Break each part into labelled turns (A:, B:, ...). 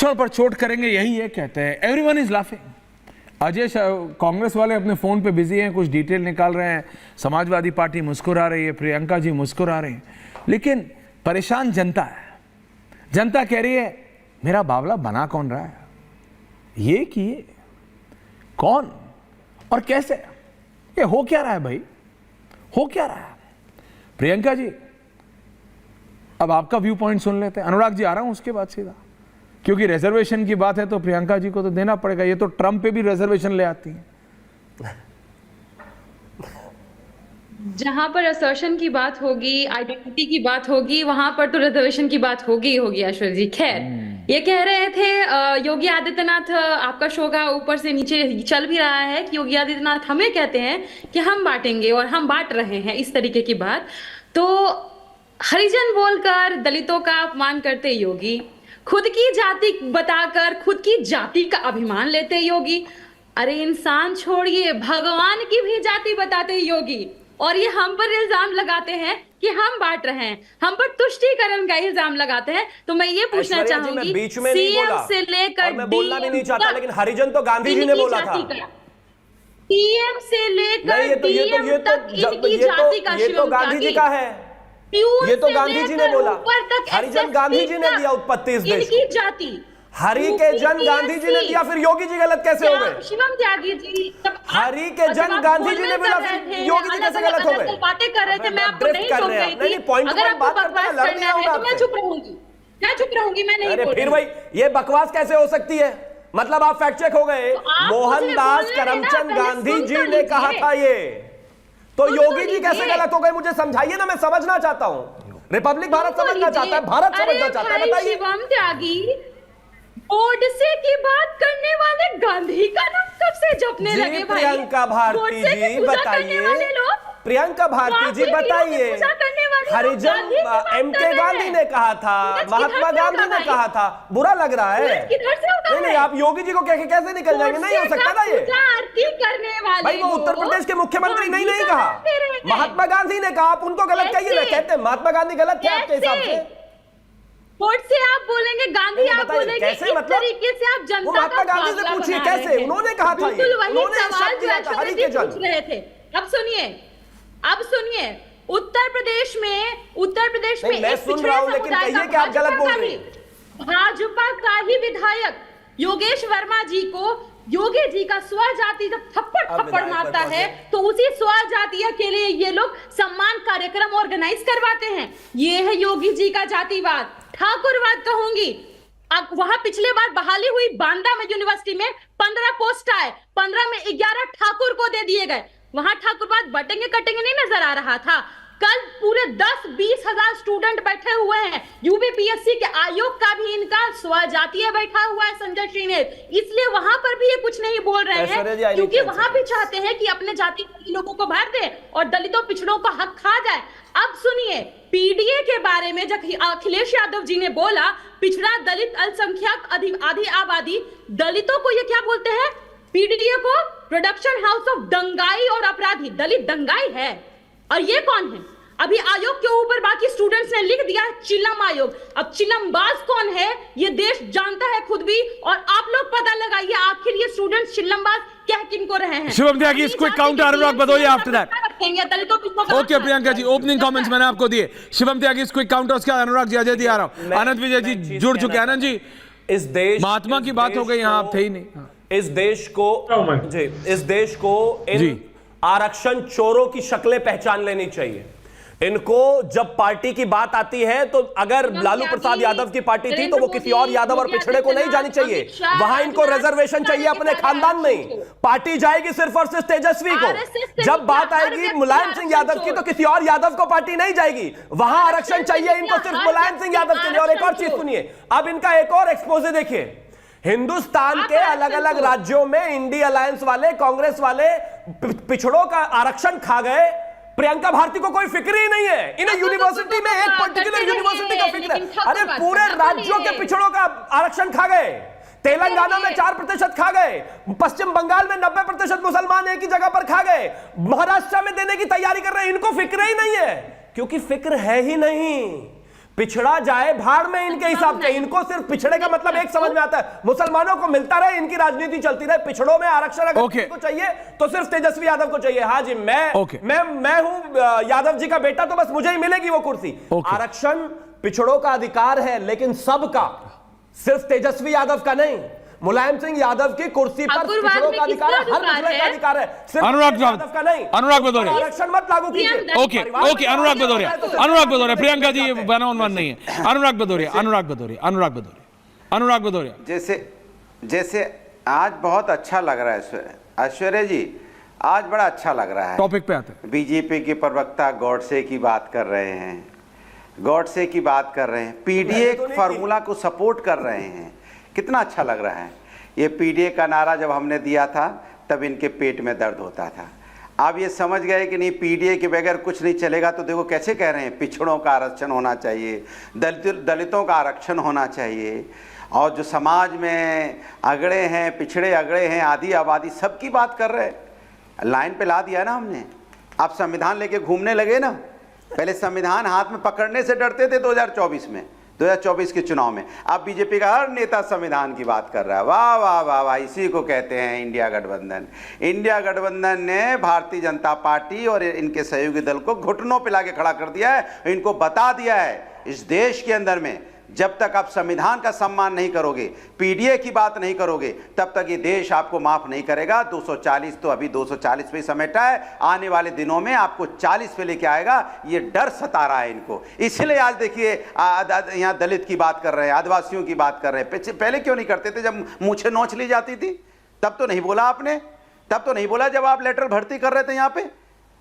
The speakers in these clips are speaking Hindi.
A: पिछड़ों पर चोट करेंगे, यही है कहते हैं। Everyone is laughing. Ajay Congress वाले अपने फोन पे बिजी हैं, कुछ डिटेल निकाल रहे हैं, समाजवादी पार्टी मुस्कुरा रही है, प्रियंका जी मुस्कुरा रही हैं, लेकिन परेशान जनता है। जनता कह रही है मेरा बावला बना कौन रहा है, ये कि ये कौन और कैसे, ये हो क्या रहा है भाई, हो क्या रहा है। प्रियंका जी अब आपका व्यू पॉइंट सुन लेते हैं। अनुराग जी आ रहा हूं उसके बाद सीधा, क्योंकि रिजर्वेशन की बात है तो प्रियंका जी को तो देना पड़ेगा। ये तो ट्रम्प पे भी रिजर्वेशन ले आती हैं।
B: जहां पर असर्शन की बात होगी, आइडेंटिटी की बात होगी, वहां पर तो रिजर्वेशन की बात होगी ही होगी। अश्विन जी खैर, ये कह रहे थे योगी आदित्यनाथ, आपका शो का ऊपर से नीचे चल भी रहा है कि योगी आदित्यनाथ हमें कहते हैं कि हम बांटेंगे और हम बांट रहे हैं, इस तरीके की बात। तो हरिजन बोलकर दलितों का अपमान करते योगी, खुद की जाति बताकर खुद की जाति का अभिमान लेते योगी। अरे इंसान छोड़िए, भगवान की भी जाति बताते योगी, और ये हम पर इल्जाम लगाते हैं कि हम बांट रहे हैं, हम पर तुष्टीकरण का इल्जाम लगाते हैं। तो मैं ये पूछना चाहूंगी,
C: बीच में नहीं बोला
B: से लेकर
C: मैं बोलना भी नहीं चाहता, लेकिन हरिजन तो गांधी जी ने बोला था।
B: सीएम से लेकर डीएम तक इनकी जाति का
C: ये तो गांधी जी का है, ये तो गांधी जी ने बोला। हरिजन गांधी जी ने दिया उत्पत्ति इस देश को,
B: जाति
C: हरि के जन गांधी जी ने दिया, फिर योगी जी गलत कैसे हो गए?
B: शिवम त्यागी जी,
C: हरि के जन गांधी जी ने बोला, फिर योगी जी कैसे गलत हो गए?
B: बातें कर रहे थे, मैं आपको नहीं रोक रही थी।
C: पॉइंट
B: अगर आपको
C: बात करते हैं,
B: बकवास
C: लड़ नहीं
B: करना है
C: होगा
B: तो मैं चुप रहूंगी, मैं चुप रहूंगी, मैं नहीं बोलूंगी।
C: फिर भाई ये बकवास कैसे हो सकती है? मतलब आप फैक्ट चेक हो गए, मोहनदास करमचंद गांधी जी ने कहा था ये, तो योगी जी कैसे गलत हो गए? मुझे समझाइए ना, मैं समझना चाहता हूं। रिपब्लिक भारत समझना चाहता है, भारत समझना चाहता है, बताइए।
B: शिवम त्यागी, बोर्ड से की बात करने वाले गांधी का नाम कब से जपने लगे भाई?
C: प्रियंका भारती जी बताइए, प्रियंका भारती जी बताइए। हरिजन एमके गांधी ने कहा था, महात्मा गांधी ने कहा था, बुरा लग रहा है? नहीं नहीं, आप योगी जी को कैसे निकल जाएंगे? नहीं हो सकता ना ये भाई, वो उत्तर प्रदेश के मुख्यमंत्री नहीं कहा, महात्मा गांधी ने कहा, आप उनको गलत कहिए ना। कहते हैं महात्मा गांधी गलत थे आपके हिसाब से?
B: कोर्ट से आप बोलेंगे, गांधी आप बोलेंगे,
C: कैसे?
B: इस
C: मतलब
B: तरीके से आप जनता
C: को महात्मा गांधी से पूछिए कैसे, उन्होंने कहा था ये, उन्होंने शब्द दिया था हरि के जन।
B: रहे थे। अब सुनिए, उत्तर प्रदेश में
C: मैं सुन रहा हूं, लेकिन कहिए कि आप गलत बोल रहे हैं।
B: भाजपा का ही विधायक योगेश वर्मा जी को योगी जी का स्वजाति जब थप्पड़ मारता है, तो उसी स्वजातीय के लिए ये लोग सम्मान कार्यक्रम ऑर्गेनाइज करवाते हैं। ये है योगी जी का जातिवाद, ठाकुरवाद कहूंगी। अब वहां पिछले बार बहाली हुई बांदा में यूनिवर्सिटी में 15 पोस्ट आए, 15 में 11 ठाकुर को दे दिए गए। वहां ठाकुरवाद बटेंगे कटेंगे नहीं नजर आ रहा था। कल पूरे 10-20 हजार स्टूडेंट बैठे हुए हैं, यूपीपीएससी के आयोग का भी इनका स्वजातीय बैठा हुआ है संजय श्रीनेत, इसलिए वहां पर भी ये कुछ नहीं बोल रहे हैं, क्योंकि वहां भी चाहते हैं कि अपने जाति के लोगों को भर दे और दलितों पिछड़ों का हक खा जाए। अब सुनिए, पीडीए के बारे में जब अखिलेश यादव जी ने बोला, पिछड़ा दलित अल्पसंख्यक आधी आबादी, दलितों को ये क्या बोलते हैं? पीडीए को प्रोडक्शन हाउस ऑफ दंगाई और अपराधी, दलित दंगाई है। और ये कौन है? अभी आयोग के ऊपर बाकी स्टूडेंट्स ने लिख दिया चिल्लम आयोग। अब चिल्लमबाज कौन है ये देश जानता है खुद भी, और आप लोग पता लगाइए आखिर ये स्टूडेंट्स चिल्लमबाज कह किनको रहे हैं।
A: Shivam Tyagi, quick counter Anurag Badoi after that. Okay Priyanka ji, opening comments मैंने आपको दिए। शिवम त्यागी क्विक काउंटर, उसके बाद अनुराग जी, अजय जी आ रहा हूं, आनंद विजय जी जुड़ चुके हैं। आनंद जी,
C: इस देश
A: महात्मा की बात हो गई, यहां आप थे ही नहीं।
C: इस देश को इन आरक्षण चोरों की शक्लें पहचान लेनी चाहिए। इनको जब पार्टी की बात आती है, तो अगर लालू प्रसाद यादव की पार्टी थी तो वो किसी और यादव और पिछड़े को नहीं जानी चाहिए, वहां इनको रिजर्वेशन चाहिए अपने खानदान में। पार्टी जाएगी सिर्फ और सिर्फ तेजस्वी को। जब बात आएगी मुलायम सिंह यादव की, तो किसी और यादव को पार्टी नहीं जाएगी, वहां आरक्षण चाहिए इनको सिर्फ मुलायम सिंह यादव के लिए। और एक और चीज सुनिए, अब इनका एक और एक्सपोजे देखिए, हिंदुस्तान के अलग अलग राज्यों में इंडिया अलायंस वाले, कांग्रेस वाले पिछड़ों का आरक्षण खा गए, प्रियंका भारती को कोई फिक्र ही नहीं है। इन्हें यूनिवर्सिटी में, एक पर्टिकुलर यूनिवर्सिटी का फिक्र है। अरे पूरे राज्यों के पिछड़ों का आरक्षण खा गए, तेलंगाना में 4% खा गए, पश्चिम बंगाल में 90% मुसलमान एक ही जगह पर खा गए, महाराष्ट्र में देने की तैयारी कर रहे हैं। इनको फिक्र ही नहीं है, क्योंकि फिक्र है ही नहीं। पिछड़ा जाए भाड़ में इनके हिसाब से। इनको सिर्फ पिछड़े का मतलब एक समझ में आता है, मुसलमानों को मिलता रहे, इनकी राजनीति चलती रहे। पिछड़ों में आरक्षण अगर किसको चाहिए तो सिर्फ तेजस्वी यादव को चाहिए। हाँ जी, मैं हूं यादव जी का बेटा, तो बस मुझे ही मिलेगी वो कुर्सी। आरक्षण पिछड़ों का अधिकार है, लेकिन सबका, सिर्फ तेजस्वी यादव का नहीं। मुलायम सिंह यादव की कुर्सी पर पिछड़ों का अधिकार है, हर पिछड़े का अधिकार है, सिर्फ यादव का नहीं।
A: अनुराग भदौरिया,
C: आरक्षण मत लागू कीजिए।
A: ओके अनुराग भदौरिया, प्रियंका जी बना उन्मान नहीं है। अनुराग भदौरिया,
D: जैसे आज बहुत अच्छा लग रहा है ऐश्वर्या जी, आज बड़ा अच्छा लग रहा है।
A: टॉपिक पे आते हैं।
D: बीजेपी के प्रवक्ता गॉडसे की बात कर रहे हैं, गॉडसे की बात कर रहे हैं, पीडीए फार्मूला को सपोर्ट कर रहे हैं। कितना अच्छा लग रहा है। ये पीडीए का नारा जब हमने दिया था तब इनके पेट में दर्द होता था। अब ये समझ गए कि नहीं, पीडीए के बगैर कुछ नहीं चलेगा। तो देखो कैसे कह रहे हैं, पिछड़ों का आरक्षण होना चाहिए, दलितों का आरक्षण होना चाहिए, और जो समाज में अगड़े हैं, पिछड़े अगड़े हैं, आधी आबादी, सबकी बात कर रहे हैं। लाइन पे ला दिया ना हमने। आप संविधान लेके घूमने लगे ना। पहले संविधान हाथ में पकड़ने से डरते थे 2024 में, 2024 के चुनाव में। अब बीजेपी का हर नेता संविधान की बात कर रहा है। वाह वाह वाह वाह, इसी को कहते हैं इंडिया गठबंधन। इंडिया गठबंधन ने भारतीय जनता पार्टी और इनके सहयोगी दल को घुटनों पे लाके खड़ा कर दिया है। इनको बता दिया है इस देश के अंदर में जब तक आप संविधान का सम्मान नहीं करोगे, पीडीए की बात नहीं करोगे, तब तक ये देश आपको माफ नहीं करेगा। 240 तो अभी 240 पे समेटा है, आने वाले दिनों में आपको 40 पे लेके आएगा। ये डर सता रहा है इनको। इसलिए आज देखिए यहाँ दलित की बात कर रहे हैं, आदिवासियों की बात कर रहे हैं। पहले क्यों नहीं करते थे? जब मूछें नोच ली जाती थी तब तो नहीं बोला आपने, तब तो नहीं बोला। जब आप लेटर भर्ती कर रहे थे, यहाँ पे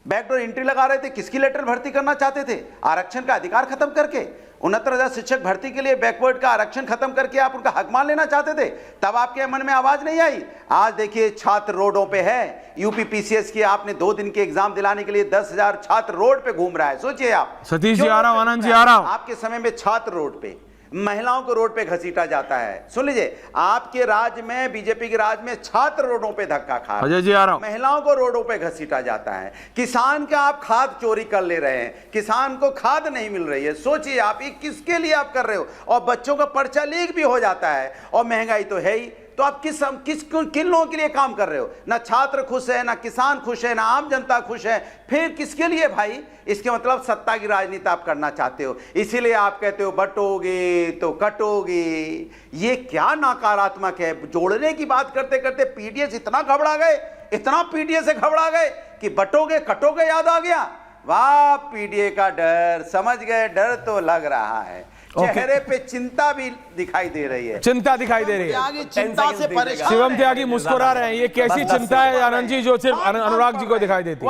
D: बैकडोर एंट्री लगा रहे थे, किसकी लेटर भर्ती करना चाहते थे? आरक्षण का अधिकार खत्म करके 69,000 शिक्षक भर्ती के लिए बैकवर्ड का आरक्षण खत्म करके आप उनका हक मान लेना चाहते थे। तब आपके मन में आवाज नहीं आई। आज देखिए छात्र रोडों पे है। यूपी पीसीएस की आपने 2 दिन के एग्जाम दिलाने के लिए 10,000 छात्र रोड पे घूम रहा है। सोचिए आप।
A: सतीश जी आ रहा हूं, आनंद जी आ रहा हूं।
D: आपके समय में छात्र रोड पे, महिलाओं को रोड पे घसीटा जाता है। सुन लीजिए, आपके राज्य में, बीजेपी के राज्य में छात्र रोडों पे धक्का खा रहे हैं,
A: अजय जी आ रहा हूं।
D: महिलाओं को रोडों पे घसीटा जाता है। किसान का आप खाद चोरी कर ले रहे हैं, किसान को खाद नहीं मिल रही है। सोचिए आप, ये किसके लिए आप कर रहे हो? और बच्चों का पर्चा लीक भी हो जाता है, और महंगाई तो है ही। तो आप किन लोगों के लिए काम कर रहे हो? ना छात्र खुश है, ना किसान खुश है, ना आम जनता खुश है। फिर किसके लिए भाई? इसके मतलब सत्ता की राजनीति आप करना चाहते हो। इसीलिए आप कहते हो बटोगे तो कटोगे। ये क्या नकारात्मक है। जोड़ने की बात करते करते पीडीए से इतना घबरा गए, इतना पीडीए से घबरा गए कि बटोगे कटोगे याद आ गया। वाह, पीडीए का डर, समझ गए, डर तो लग रहा है। चेहरे पे चिंता भी दिखाई दे रही है,
A: चिंता दिखाई दे रही है।
D: चिंता से परेशान
A: शिवम त्यागी मुस्कुरा रहे हैं। ये कैसी चिंता है आनंद जी जो सिर्फ अनुराग जी को दिखाई देती है?